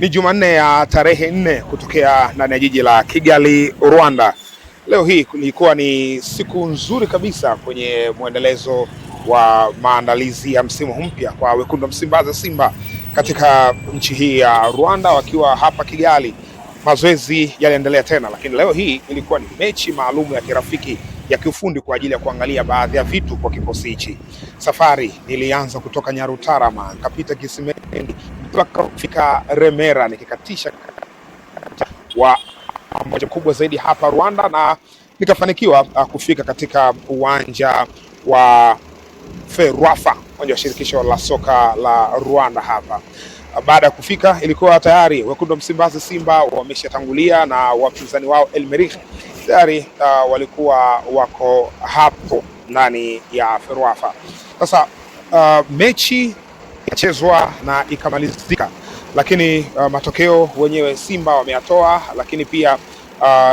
Ni Jumanne ya tarehe 4 kutokea ndani ya jiji la Kigali, Rwanda. Leo hii ilikuwa ni siku nzuri kabisa kwenye mwendelezo wa maandalizi ya msimu mpya kwa wekundu wa Msimbazi Simba katika nchi hii ya Rwanda, wakiwa hapa Kigali. Mazoezi yaliendelea tena, lakini leo hii ilikuwa ni mechi maalum ya kirafiki ya kiufundi kwa ajili ya kuangalia baadhi ya vitu kwa kikosi hichi. Safari nilianza kutoka Nyarutarama, nikapita Kisimeni mpaka kufika Remera, nikikatisha wa moja kubwa zaidi hapa Rwanda, na nikafanikiwa kufika katika uwanja wa Ferwafa, uwanja wa shirikisho la soka la Rwanda hapa. Baada ya kufika, ilikuwa tayari wekundu wa Msimbazi Simba wameshatangulia na wapinzani wao El Merreikh tayari walikuwa wako hapo ndani ya Ferwafa. Sasa mechi ikachezwa na ikamalizika, lakini matokeo wenyewe Simba wameyatoa, lakini pia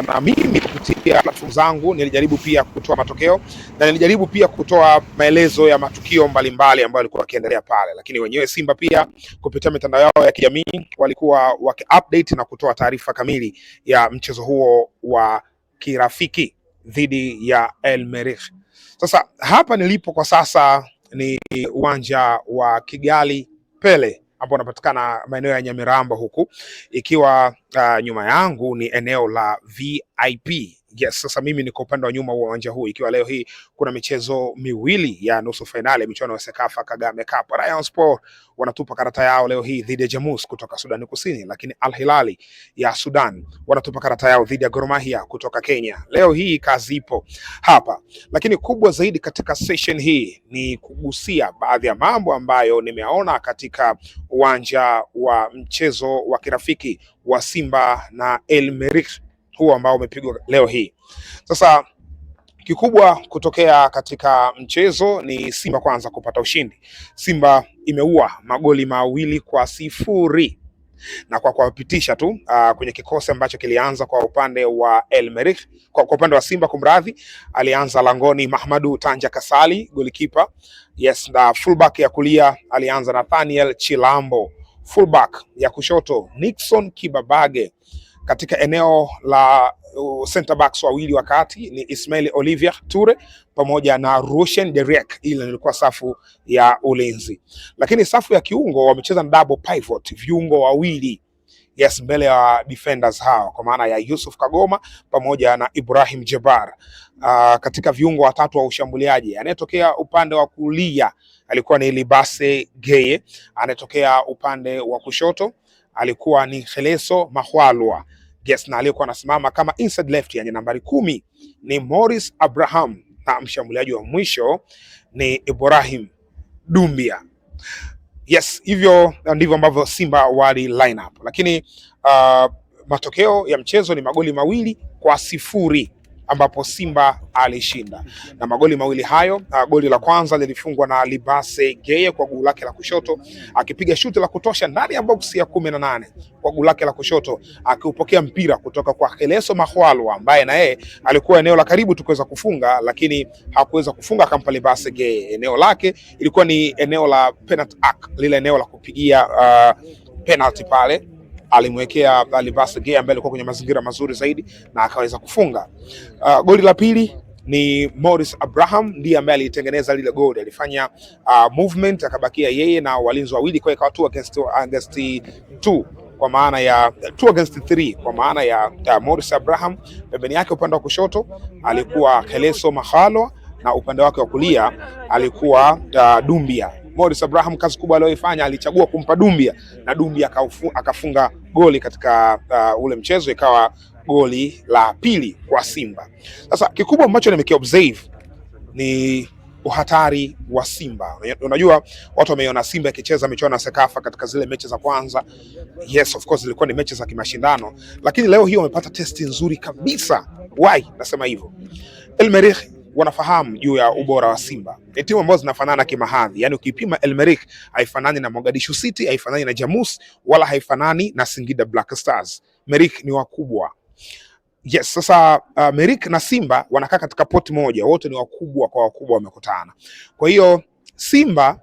na mimi kupitia platform zangu nilijaribu pia kutoa matokeo na nilijaribu pia kutoa maelezo ya matukio mbalimbali ambayo yalikuwa yakiendelea pale, lakini wenyewe Simba pia kupitia mitandao yao ya kijamii walikuwa waki-update na kutoa taarifa kamili ya mchezo huo wa kirafiki dhidi ya El Merreikh. Sasa hapa nilipo kwa sasa ni uwanja wa Kigali Pele ambao unapatikana maeneo ya Nyamirambo huku, ikiwa nyuma yangu ni eneo la VIP. Yes, sasa mimi niko upande wa nyuma wa uwanja huu, ikiwa leo hii kuna michezo miwili ya nusu finali michuano ya Sekafa Kagame Cup. Rayon Sport wanatupa karata yao leo hii dhidi ya Jamus kutoka Sudan Kusini, lakini Al Hilali ya Sudan wanatupa karata yao dhidi ya Gor Mahia kutoka Kenya. Leo hii kazi ipo hapa, lakini kubwa zaidi katika session hii ni kugusia baadhi ya mambo ambayo nimeona katika uwanja wa mchezo wa kirafiki wa Simba na El Merreikh huu ambao umepigwa leo hii. Sasa kikubwa kutokea katika mchezo ni Simba kwanza kupata ushindi. Simba imeua magoli 2-0 na kwa kuwapitisha tu kwenye kikosi ambacho kilianza kwa upande wa El Merreikh, kwa upande wa Simba kumradhi, alianza langoni Mahamadou Tanja Kasali golikipa. Yes, na fullback ya kulia alianza Nathaniel Chilambo, fullback ya kushoto Nixon Kibabage. Katika eneo la center backs wawili wakati ni Ismail Olivier Toure pamoja na Rushen Derek, ile ilikuwa safu ya ulinzi. Lakini safu ya kiungo wamecheza na double pivot, viungo wawili yes, mbele ya defenders hao kwa maana ya Yusuf Kagoma pamoja na Ibrahim Jabbar. Katika viungo watatu wa ushambuliaji, anayetokea upande wa kulia alikuwa ni Libase Geye, anayetokea upande wa kushoto alikuwa ni Kheleso Mahwalwa. Yes, na aliyekuwa anasimama kama inside left yani nambari 10 ni Morris Abraham, na mshambuliaji wa mwisho ni Ibrahim Dumbia. Yes, hivyo ndivyo ambavyo Simba wali line up, lakini matokeo ya mchezo ni magoli 2-0 ambapo Simba alishinda, na magoli mawili hayo, goli la kwanza lilifungwa na Libase Geye kwa guu lake la kushoto, akipiga shuti la kutosha ndani ya box ya 18 kwa guu lake la kushoto, akiupokea mpira kutoka kwa Kheleso Mahwalwa ambaye na yeye alikuwa eneo la karibu tukuweza kufunga, lakini hakuweza kufunga. Akampa Libase Geye, eneo lake ilikuwa ni eneo la penalty arc, lile eneo la kupigia penalty pale alimwekea Libase Geye ambaye alikuwa kwenye mazingira mazuri zaidi na akaweza kufunga. Goli la pili ni Morris Abraham, ndiye ambaye alitengeneza lile goli, alifanya movement akabakia yeye na walinzi wawili, kwa ikawa 2 against 2 kwa maana ya 2 against 3 kwa maana ya Morris Abraham. Pembeni yake upande wa kushoto alikuwa Kheleso Mahwalwa na upande wake wa kulia alikuwa Dumbia. Morris Abraham kazi kubwa aliyoifanya, alichagua kumpa Dumbia na Dumbia akafunga goli katika ule mchezo, ikawa goli la pili kwa Simba. Sasa kikubwa ambacho nimekiobserve ni uhatari wa Simba. Unajua watu wameiona Simba ikicheza michuano ya Sekafa katika zile mechi za kwanza. Yes, of course zilikuwa ni mechi za kimashindano, lakini leo hii wamepata testi nzuri kabisa. Why nasema hivyo? El Merreikh wanafahamu juu ya ubora wa Simba. Ni timu ambazo zinafanana kimahadhi. Yaani ukipima El Merreikh haifanani na Mogadishu City, haifanani na Jamus, wala haifanani na Singida Black Stars. Merreikh ni wakubwa. Yes, sasa Merreikh na Simba wanakaa katika poti moja, wote ni wakubwa kwa wakubwa wamekutana. Kwa hiyo Simba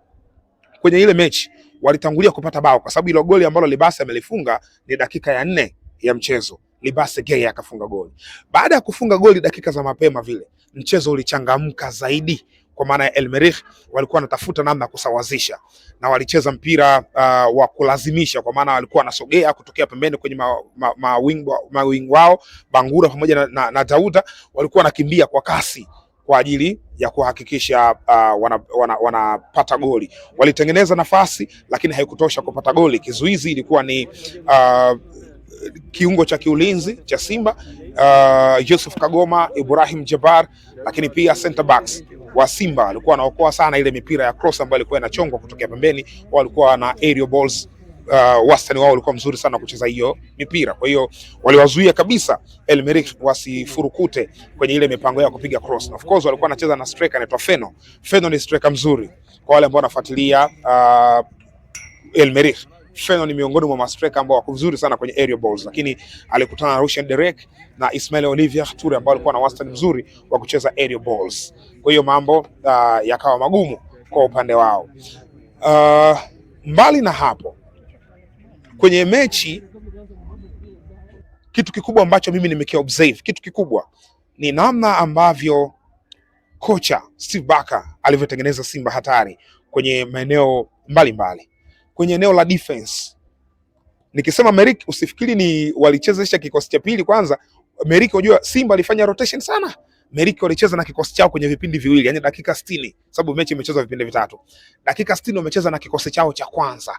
kwenye ile mechi walitangulia kupata bao kwa sababu ile goli ambalo Libase amelifunga ni dakika ya 4 ya mchezo. Libase Gay akafunga goli. Baada ya kufunga goli dakika za mapema vile, mchezo ulichangamka zaidi, kwa maana ya El Merreikh walikuwa wanatafuta namna kusawazisha na walicheza mpira wa kulazimisha, kwa maana walikuwa wanasogea kutokea pembeni kwenye mawing wao. Bangura pamoja na Dauda walikuwa wanakimbia kwa kasi kwa ajili ya kuhakikisha wanapata goli. Walitengeneza nafasi lakini haikutosha kupata goli. Kizuizi ilikuwa ni kiungo cha kiulinzi cha Simba, Yusuf Kagoma, Ibrahim Jabbar, lakini pia center backs wa Simba walikuwa wanaokoa sana ile mipira ya cross ambayo ilikuwa inachongwa kutokea pembeni. Walikuwa na aerial balls, wastani wao ulikuwa mzuri sana kucheza hiyo mipira. Kwa hiyo waliwazuia kabisa El Merreikh wasifurukute kwenye ile mipango ya kupiga cross. Of course walikuwa wanacheza na striker anaitwa Feno. Feno ni striker mzuri. Kwa wale ambao wanafuatilia El Merreikh, Feno ni miongoni mwa striker ambao wako vizuri sana kwenye aerial balls, lakini alikutana na Rushan Derek na Ismail Olivier Toure ambao walikuwa na wastani mzuri wa kucheza aerial balls. Kwa hiyo mambo yakawa magumu kwa upande wao. Mbali na hapo, kwenye mechi kitu kikubwa ambacho mimi nimekiobserve, kitu kikubwa ni namna ambavyo kocha Steve Barker alivyotengeneza Simba hatari kwenye maeneo mbalimbali. Kwenye eneo la defense, nikisema Merreikh usifikiri ni walichezesha kikosi cha pili kwanza. Merreikh unajua Simba alifanya rotation sana. Merreikh walicheza na kikosi chao kwenye vipindi viwili, yani dakika 60, sababu mechi imechezwa vipindi vitatu. Dakika 60 wamecheza na kikosi chao cha kwanza.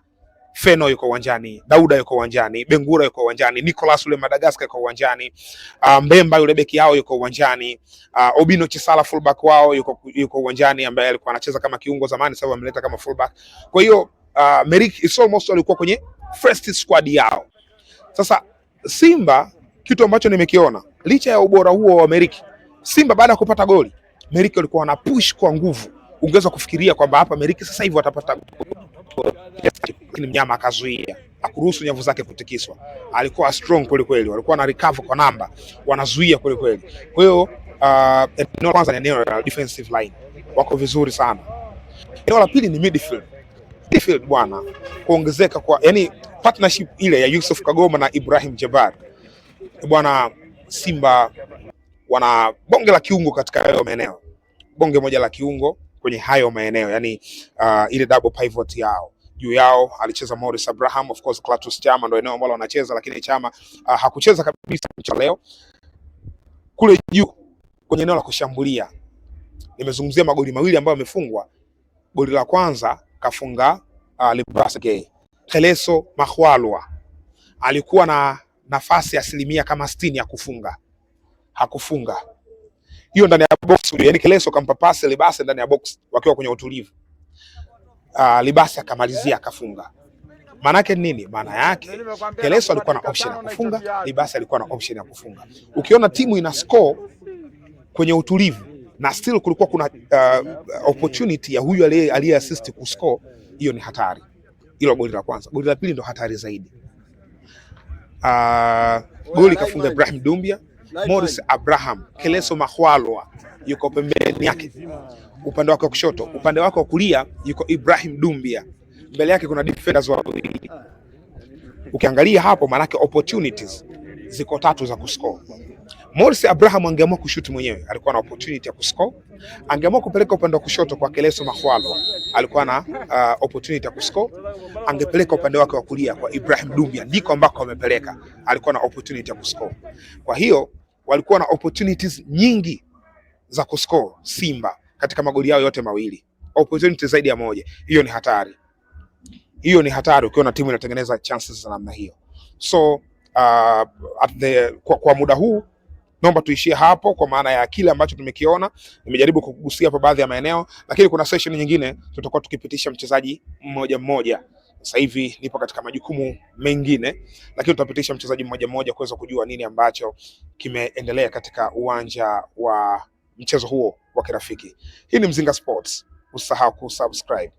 Feno yuko uwanjani, Dauda yuko uwanjani, Bengura yuko uwanjani, Nicolas ule Madagascar yuko uwanjani, Mbemba yule beki yao yuko uwanjani, Obino Chisala fullback wao yuko uwanjani, ambaye alikuwa anacheza kama kiungo zamani, sasa wameleta kama fullback. Kwa hiyo Merreikh is almost walikuwa kwenye first squad yao. Sasa Simba, kitu ambacho nimekiona licha ya ubora huo wa Merreikh, Simba baada ya kupata goli, Merreikh walikuwa wana push kwa nguvu. Ungeweza kufikiria kwamba hapa Merreikh sasa hivi watapata goli, lakini mnyama akazuia, akuruhusu nyavu zake kutikiswa. Alikuwa strong kweli kweli, walikuwa na recover kwa namba, wanazuia kweli kweli. Kwa hiyo eneo kwanza ni eneo la defensive line, wako vizuri sana. Eneo la pili ni midfield bwana, kuongezeka kwa yani partnership ile ya Yusuf Kagoma na Ibrahim Jabbar bwana. Simba wana bonge la kiungo katika hayo maeneo, bonge moja la kiungo kwenye hayo maeneo, yani ile double pivot yao. Juu yao alicheza Morris Abraham, of course Clatous Chama ndio eneo ambalo wanacheza, lakini Chama hakucheza kabisa leo. Kule juu kwenye eneo la kushambulia, nimezungumzia magoli mawili ambayo yamefungwa. Goli la kwanza kafunga Libase Gay. Keleso Makhwalwa alikuwa na nafasi asilimia kama 60 ya kufunga, hakufunga. Hiyo ndani ya box, yani Keleso kampa pasi Libase ndani ya box wakiwa kwenye utulivu. Libase akamalizia akafunga. Maana yake nini? Maana yake Keleso alikuwa na option ya kufunga, Libase alikuwa na option ya kufunga. Ukiona timu ina score kwenye utulivu na still kulikuwa kuna opportunity ya huyu aliye assist ku score, hiyo ni hatari. Hilo goli la kwanza. Goli la pili ndo hatari zaidi. Goli kafunga Ibrahim Dumbia, Morris Abraham, Keleso Makhwalwa yuko pembeni yake, upande wake wa kushoto, upande wake wa kulia yuko Ibrahim Dumbia, mbele yake kuna defenders wawili. Ukiangalia hapo, manake opportunities ziko 3 za kuscore. Morris Abraham angeamua kushuti mwenyewe, alikuwa na opportunity ya kuscore. Angeamua kupeleka upande wa kushoto kwa Keleso Makhwalwa, alikuwa na opportunity ya kuscore. Angepeleka upande wake wa kulia kwa Ibrahim Dumbia, ndiko ambako amepeleka, alikuwa na opportunity ya kuscore. Kwa hiyo walikuwa na opportunities nyingi za kuscore Simba katika magoli yao yote mawili, opportunity zaidi ya moja. Hiyo ni hatari, hiyo ni hatari ukiona timu inatengeneza chances za namna hiyo. So kwa muda huu naomba tuishie hapo, kwa maana ya kile ambacho tumekiona. Nimejaribu kugusia hapa baadhi ya maeneo, lakini kuna session nyingine tutakuwa tukipitisha mchezaji mmoja mmoja. Sasa hivi nipo katika majukumu mengine, lakini tutapitisha mchezaji mmoja mmoja kuweza kujua nini ambacho kimeendelea katika uwanja wa mchezo huo wa kirafiki. Hii ni Mzinga Sports, usisahau kusubscribe.